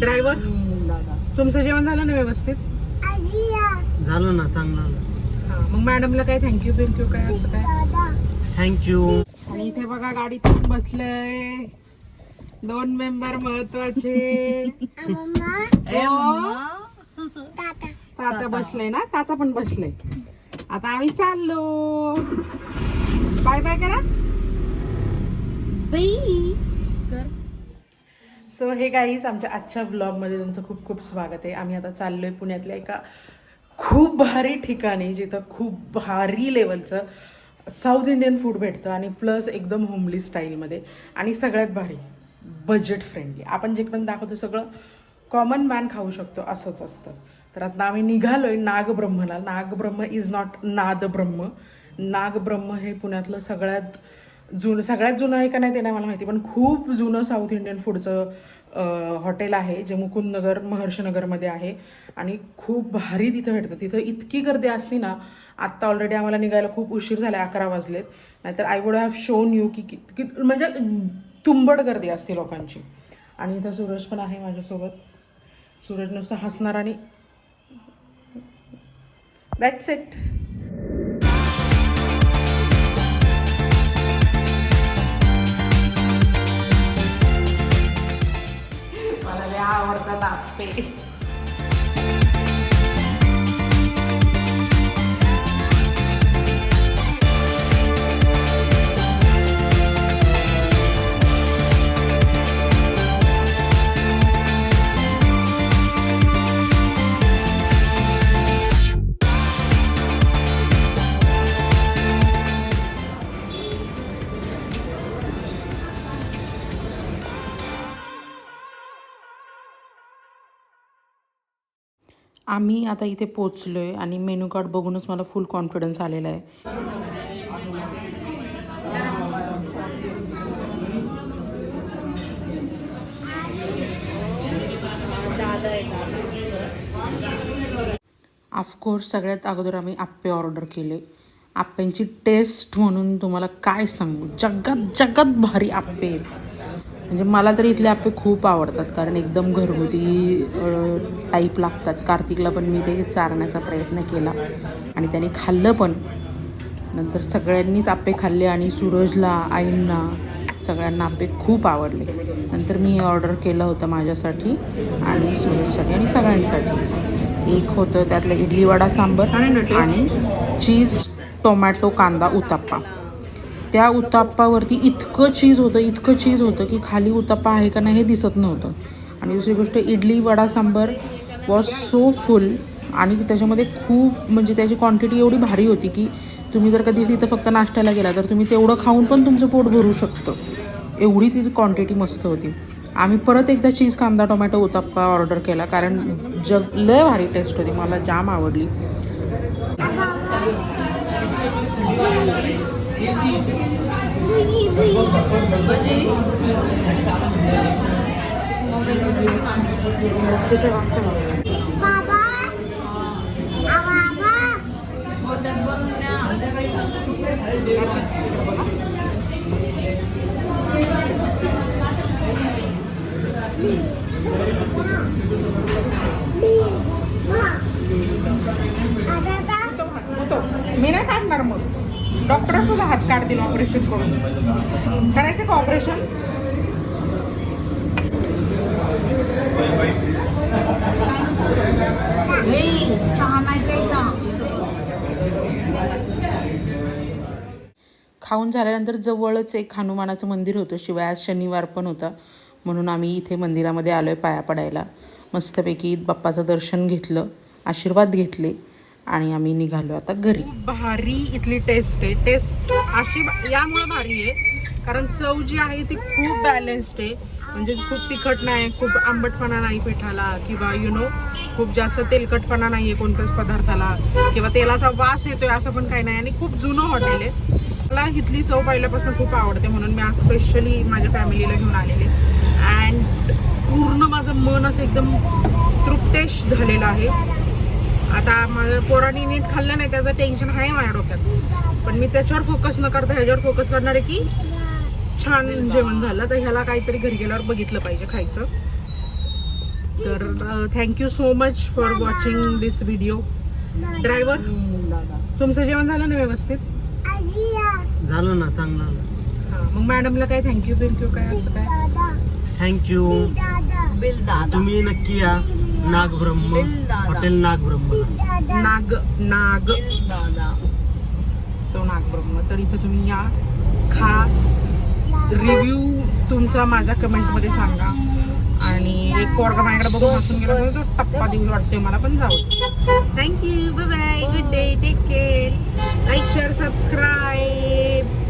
Driver तुमचं जेवण झालं ना व्यवस्थित? झालं ना, चांगलं. मग मॅडमला काय थँक्यू बिंक्यू काय असं काय? थँक्यू. आणि इथे बघा गाडीत बसलंय 2 मेंबर महत्वाचे. ताता बसलंय ना, ताता पण बसलंय. आता आम्ही चाललो. बाय बाय करा. सो हे गाईज, आमच्या आजच्या व्लॉगमध्ये तुमचं खूप खूप स्वागत आहे. आम्ही आता चाललोय पुण्यातल्या एका खूप भारी ठिकाणी, जिथं खूप भारी लेवलचं साऊथ इंडियन फूड भेटतं आणि प्लस एकदम होमली स्टाईलमध्ये आणि सगळ्यात भारी बजेट फ्रेंडली. आपण जे पण दाखवतो सगळं कॉमन मॅन खाऊ शकतो असंच असतं. तर आता आम्ही निघालोय नागब्रह्मला. नागब्रह्म इज नॉट नादब्रह्म. नागब्रह्म हे पुण्यातलं सगळ्यात जुनं आहे का नाही ते नाही मला माहिती, पण खूप जुनं साऊथ इंडियन फूडचं हॉटेल आहे, जे मुकुंदनगर महर्षनगरमध्ये आहे आणि खूप भारी तिथं भेटतं. तिथं इतकी गर्दी असली ना, आत्ता ऑलरेडी आम्हाला निघायला खूप उशीर झाला, 11 वाजलेत. नाहीतर I would have shown you की म्हणजे तुंबड गर्दी असते लोकांची. आणि इथं सूरज पण आहे माझ्यासोबत. सूरज नुसतं हसणार आणि दॅट्स इट. मला लय आवडतात आप्पे. आम्ही आता इथे पोचलोय आणि मेनू कार्ड बघूनच मला फुल कॉन्फिडन्स आलेला आहे. ऑफकोर्स सगळ्यात अगोदर आम्ही आप्पे ऑर्डर केले. आप्प्यांची टेस्ट म्हणून तुम्हाला काय सांगू, जगात भारी आप्पे आहेत. म्हणजे मला तरी इथले आप्पे खूप आवडतात, कारण एकदम घरगुती टाईप लागतात. कार्तिकला पण मी ते चारण्याचा प्रयत्न केला आणि त्याने खाल्लं पण. नंतर सगळ्यांनीच आप्पे खाल्ले आणि सूरजला, आईंना, सगळ्यांना आप्पे खूप आवडले. नंतर मी ऑर्डर केलं होतं माझ्यासाठी आणि सूरजसाठी आणि सगळ्यांसाठीच. एक होतं त्यातलं इडली वडा सांबर आणि चीज टोमॅटो कांदा उत्तप्पा. त्या उत्तप्पावरती इतकं चीज होतं की खाली उत्तप्पा आहे का नाही हे दिसत नव्हतं. आणि दुसरी गोष्ट, idli vada sambar was so full आणि त्याच्यामध्ये खूप म्हणजे त्याची क्वांटिटी एवढी भारी होती की तुम्ही जर कधी तिथं फक्त नाश्त्याला गेला तर तुम्ही तेवढं खाऊन पण तुमचं पोट भरू शकतं. एवढी तिथे क्वांटिटी मस्त होती. आम्ही परत एकदा चीज कांदा टोमॅटो उत्तप्पा ऑर्डर केला, कारण लय भारी टेस्ट होती, मला जाम आवडली. मी नाही काढणार, मग डॉक्टर सुद्धा हात काढतील ऑपरेशन करून. करायचं का ऑपरेशन? खाऊन झाल्यानंतर जवळच एक हनुमानाचं मंदिर होतं. शिवाय आज शनिवार पण होता, म्हणून आम्ही इथे मंदिरामध्ये आलोय पाया पडायला. मस्तपैकी बाप्पाचं दर्शन घेतलं, आशीर्वाद घेतले आणि आम्ही निघालो आता घरी. भारी इथली टेस्ट आहे. टेस्ट अशी यामुळे भारी आहे कारण चव जी आहे ती खूप बॅलन्स्ड आहे. म्हणजे खूप तिखट नाही, खूप आंबटपणा नाही पिठाला, किंवा खूप जास्त तेलकटपणा नाही आहे कोणत्याच पदार्थाला, किंवा तेलाचा वास येतोय असं पण काही नाही. आणि खूप जुनं हॉटेल आहे. मला इथली चव पहिल्यापासून खूप आवडते, म्हणून मी आज स्पेशली माझ्या फॅमिलीला घेऊन आलेले. अँड पूर्ण माझं मन असं एकदम तृप्तेश झालेलं आहे. आता माझ्या पोरांनी नीट खाल्लं नाही त्याचं टेन्शन आहे माझ्या डोक्यात, पण मी त्याच्यावर फोकस न करता ह्याच्यावर फोकस करणार आहे की छान जेवण झालं. तर ह्याला काहीतरी घरी गेल्यावर बघितलं पाहिजे खायचं. तर thank you so much for watching this video. Driver, तुमचं जेवण झालं ना व्यवस्थित? झालं ना चांगलं. हां, मग मॅडमला काय थँक्यू काय असं काय? थँक्यू. बिल दादा. तुम्ही नक्की या नागब्रह्म हॉटेल नागब्रह्म. नाग दादा. तो नागब्रह्म. तर इथे तुम्ही या, खा, रिव्ह्यू तुमचा माझ्या कमेंटमध्ये सांगा. आणि एक पोरगा माझ्याकडे बघून हसून गेला तर तो टप्पा देऊन वाटते मला, पण जाऊ. Thank you, bye bye, good day, take care, like share subscribe.